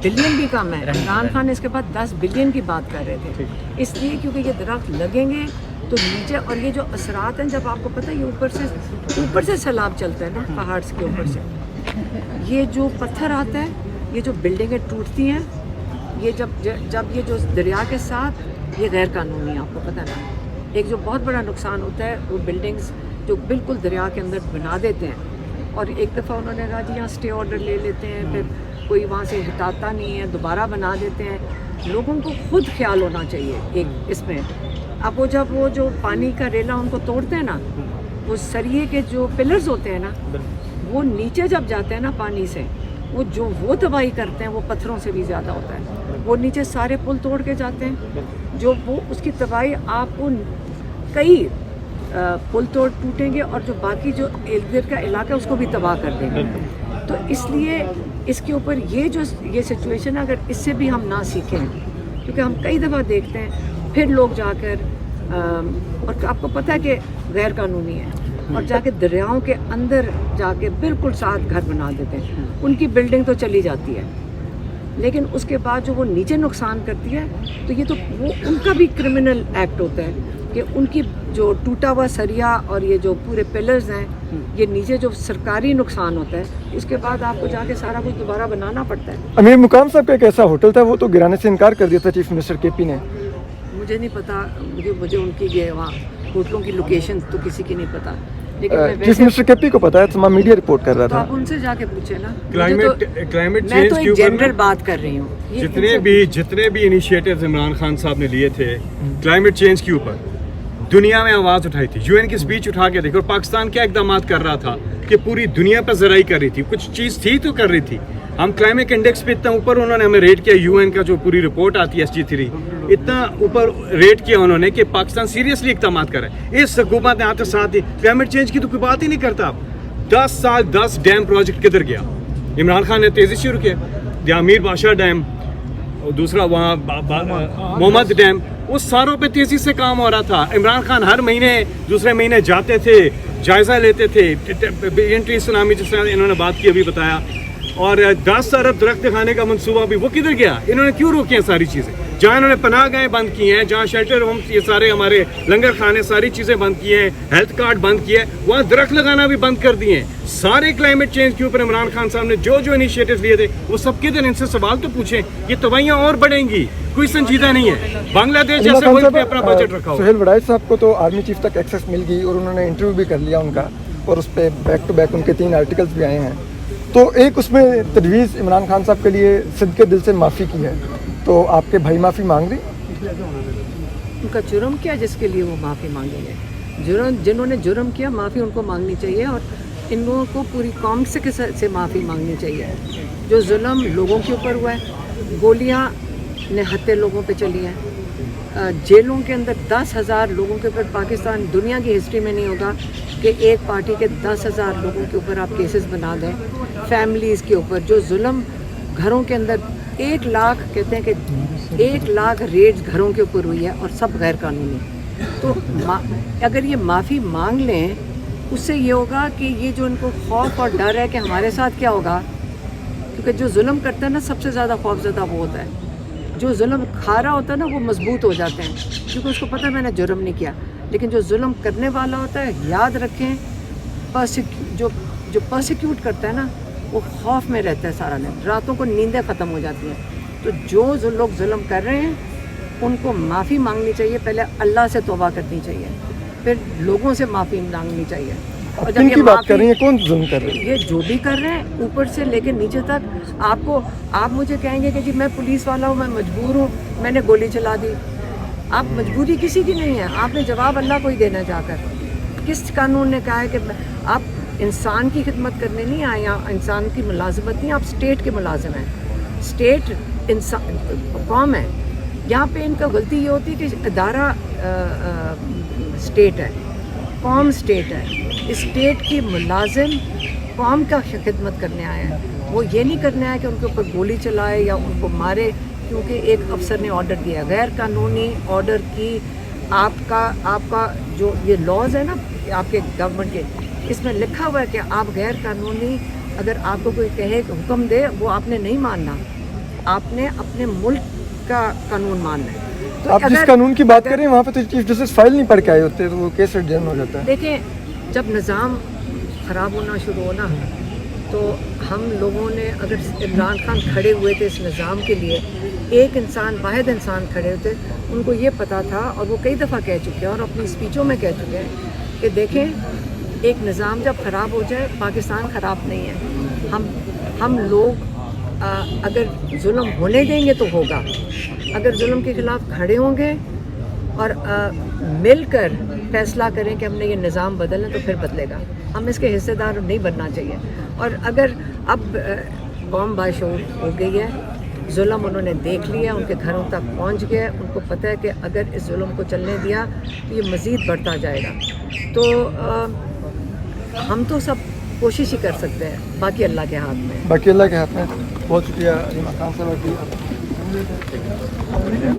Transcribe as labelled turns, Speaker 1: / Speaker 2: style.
Speaker 1: Billion भी कम है। इमरान खान इसके बाद 10 बिलियन की बात कर रहे थे, इसलिए क्योंकि ये दरख्त लगेंगे तो नीचे, और ये जो असरात हैं, जब आपको पता है ये ऊपर से सैलाब चलता है ना पहाड़ के ऊपर से, ये जो पत्थर आता है, ये जो बिल्डिंगें टूटती हैं, ये जब ये जो दरिया के साथ ये गैर कानूनी है, आपको पता ना, एक जो बहुत बड़ा नुकसान होता है वो बिल्डिंग्स जो बिल्कुल दरिया के अंदर बना देते हैं, और एक दफ़ा उन्होंने कहा जी यहाँ स्टे ऑर्डर ले लेते हैं, फिर कोई वहाँ से हटाता नहीं है, दोबारा बना देते हैं। लोगों को खुद ख्याल होना चाहिए एक इसमें। अब वो जब वो जो पानी का रेला उनको तोड़ते हैं ना, वो सरिये के जो पिलर्स होते हैं ना, वो नीचे जब जाते हैं ना पानी से, वो तबाही करते हैं, वो पत्थरों से भी ज़्यादा होता है। वो नीचे सारे पुल तोड़ के जाते हैं, जो वो उसकी तबाही आपको कई पुल तोड़ टूटेंगे, और जो बाकी जो इर्द गिर्द का इलाका है उसको भी तबाह कर देंगे। तो इसलिए इसके ऊपर ये सिचुएशन है, अगर इससे भी हम ना सीखें, क्योंकि हम कई दफ़ा देखते हैं फिर लोग जाकर और आपको पता है कि गैर कानूनी है, और जाके दरियाओं के अंदर जाके बिल्कुल साथ घर बना देते हैं। उनकी बिल्डिंग तो चली जाती है, लेकिन उसके बाद जो वो नीचे नुकसान करती है, तो ये तो वो उनका भी क्रिमिनल एक्ट होता है कि उनकी जो टूटा हुआ सरिया और ये जो पूरे पिलर्स हैं, ये नीचे जो सरकारी नुकसान होता है, उसके बाद आपको जाके सारा कुछ दोबारा बनाना पड़ता है।
Speaker 2: अमीर मुकाम साहब का एक ऐसा होटल था, वो तो गिराने से इनकार कर दिया था चीफ मिनिस्टर केपी ने।
Speaker 1: मुझे नहीं पता, मुझे उनकी ये वहाँ होटलों की लोकेशन तो किसी की नहीं पता, लेकिन
Speaker 2: चीफ मिनिस्टर केपी को पता है, तमाम मीडिया रिपोर्ट कर रहा
Speaker 1: तो
Speaker 2: था।
Speaker 1: आप उनसे जाके पूछे ना।
Speaker 3: क्लाइमेट
Speaker 1: मैं तो
Speaker 3: चेंज
Speaker 1: एक जनरल बात कर रही हूँ।
Speaker 3: जितने भी इनिशिएटिव्स इमरान खान साहब ने लिए थे क्लाइमेट चेंज के ऊपर, दुनिया में आवाज़ उठाई थी। यूएन की स्पीच उठा के देखो, पाकिस्तान क्या इकदाम कर रहा था कि पूरी दुनिया पर ज़राई कर रही थी, कुछ चीज़ थी तो कर रही थी। हम क्लाइमेट इंडेक्स पे इतना ऊपर उन्होंने हमें रेट किया, यूएन का जो पूरी रिपोर्ट आती है SG3, इतना ऊपर रेट किया उन्होंने कि पाकिस्तान सीरियसली इकदाम कर रहा है। इस हुकूमत ने आते साथ ही क्लाइमेट चेंज की तो कोई बात ही नहीं करता। 10 साल 10 डैम प्रोजेक्ट किधर गया? इमरान खान ने तेज़ी शुरू किया, अमीर बादशाह डैम, दूसरा वहाँ मोहम्मद डैम, उस सारों पे तेज़ी से काम हो रहा था। इमरान खान हर महीने दूसरे महीने जाते थे, जायज़ा लेते थे। एंट्री सुनामी जिस तरह इन्होंने बात की, अभी बताया, और 10 अरब दरख्त दिखाने का मंसूबा भी वो किधर गया? इन्होंने क्यों रोकी हैं सारी चीज़ें? जहाँ इन्होंने पनाह गाहें बंद की हैं, जहाँ शेल्टर होम्स, ये सारे हमारे लंगर खाने, सारी चीज़ें बंद की हैं, हेल्थ कार्ड बंद किए हैं, वहाँ दरख्त लगाना भी बंद कर दिए हैं। सारे क्लाइमेट चेंज के ऊपर इमरान खान साहब ने जो इनिशिएटिव लिए थे, वो सबके दिन इनसे सवाल तो पूछें। ये तबाहियाँ और बढ़ेंगी, कोई संजीदा नहीं है। बांग्लादेश जैसे मुल्क पे अपना बजट रखा हो।
Speaker 2: सुहेल वड़ाइच साहब को तो आर्मी चीफ तक एक्सेस मिल गई, और उन्होंने इंटरव्यू भी कर लिया उनका, और उस पर बैक टू बैक उनके 3 आर्टिकल्स भी आए हैं। तो एक उसमें तजवीज़ इमरान खान साहब के लिए सिद्के दिल से माफ़ी की है, तो आपके भाई माफ़ी मांग रही?
Speaker 1: उनका जुर्म क्या जिसके लिए वो माफ़ी मांगेंगे? जिन्होंने जुर्म किया, माफ़ी उनको मांगनी चाहिए, और इन लोगों को पूरी कौम से माफ़ी मांगनी चाहिए। जो जुल्म लोगों के ऊपर हुआ है, गोलियां निहत्ते लोगों पे चली हैं, जेलों के अंदर 10,000 लोगों के ऊपर, पाकिस्तान दुनिया की हिस्ट्री में नहीं होगा कि एक पार्टी के 10,000 लोगों के ऊपर आप केसेस बना दें, फैमिलीज़ के ऊपर जो जुल्म घरों के अंदर 1 लाख, कहते हैं कि 1 लाख रेड्स घरों के ऊपर हुई है, और सब गैर कानूनी। तो अगर ये माफ़ी मांग लें, उससे ये होगा कि ये जो इनको खौफ और डर है कि हमारे साथ क्या होगा, क्योंकि जो जुल्म करता है ना, सबसे ज़्यादा खौफज़दा वो होता है। जो जुल्म खा रहा होता है ना, वो मजबूत हो जाते हैं, क्योंकि उसको पता है मैंने जुर्म नहीं किया। लेकिन जो जुल्म करने वाला होता है, याद रखें, जो पर्सिक्यूट करता है ना, वो खौफ में रहता है सारा दिन, रातों को नींदें ख़त्म हो जाती हैं। तो जो लोग जुल्म कर रहे हैं, उनको माफ़ी मांगनी चाहिए। पहले अल्लाह से तौबा करनी चाहिए, फिर लोगों से माफ़ी मांगनी चाहिए। और जब ये
Speaker 2: बात कर रही है, कौन जुल्म कर रही है?
Speaker 1: ये जो भी कर रहे हैं, ऊपर से लेकर नीचे तक। आप मुझे कहेंगे कि जी मैं पुलिस वाला हूँ, मैं मजबूर हूँ, मैंने गोली चला दी। आप मजबूरी किसी की नहीं है, आपने जवाब अल्लाह को ही देना जाकर। किस कानून ने कहा है कि आप इंसान की खिदमत करने नहीं आए, यहाँ इंसान की मुलाजमत नहीं, आप स्टेट के मुलाजिम हैं। स्टेट इंसान कौम है। यहाँ पे इनका गलती ये होती है कि इदारा स्टेट है, कौम स्टेट है। स्टेट की मुलाजिम कौम का खिदमत करने आया है, वो ये नहीं करने आया कि उनके ऊपर गोली चलाए या उनको मारे, क्योंकि एक अफसर ने ऑर्डर दिया। गैर कानूनी ऑर्डर की आपका जो ये लॉज है ना आपके गवर्नमेंट के, इसमें लिखा हुआ है कि आप गैर कानूनी, अगर आपको कोई कहे हुक्म दे, वो आपने नहीं मानना। आपने अपने मुल्क का कानून मानना है। तो
Speaker 2: आप जिस
Speaker 1: अगर-
Speaker 2: कानून की बात
Speaker 1: अगर-
Speaker 2: कर रहे हैं वहाँ पे तो चीफ जस्टिस फाइल नहीं पढ़ के आए होते तो वो केस एडजर्न हो जाता है।
Speaker 1: देखें, जब निज़ाम ख़राब होना शुरू होना तो हम लोगों ने, अगर इमरान खान खड़े हुए थे इस निज़ाम के लिए, एक इंसान, वाहिद इंसान खड़े होते, उनको ये पता था और वो कई दफ़ा कह चुके हैं और अपनी स्पीचों में कह चुके हैं कि देखें, एक निज़ाम जब ख़राब हो जाए, पाकिस्तान ख़राब नहीं है। हम लोग अगर जुल्म होने देंगे तो होगा, अगर जुल्म के ख़िलाफ़ खड़े होंगे और मिलकर फैसला करें कि हमने ये निज़ाम बदलना, तो फिर बदलेगा। हम इसके हिस्सेदार नहीं बनना चाहिए। और अगर अब कौम बाशऊर हो गई है, जुल्म उन्होंने देख लिया, उनके घरों तक पहुंच गया, उनको पता है कि अगर इस जुल्म को चलने दिया तो ये मज़ीद बढ़ता जाएगा। तो हम तो सब कोशिश ही कर सकते हैं, बाकी अल्लाह के हाथ में।
Speaker 2: बाकी अल्लाह के हाथ में। बहुत शुक्रिया अलीमा खान साहब की।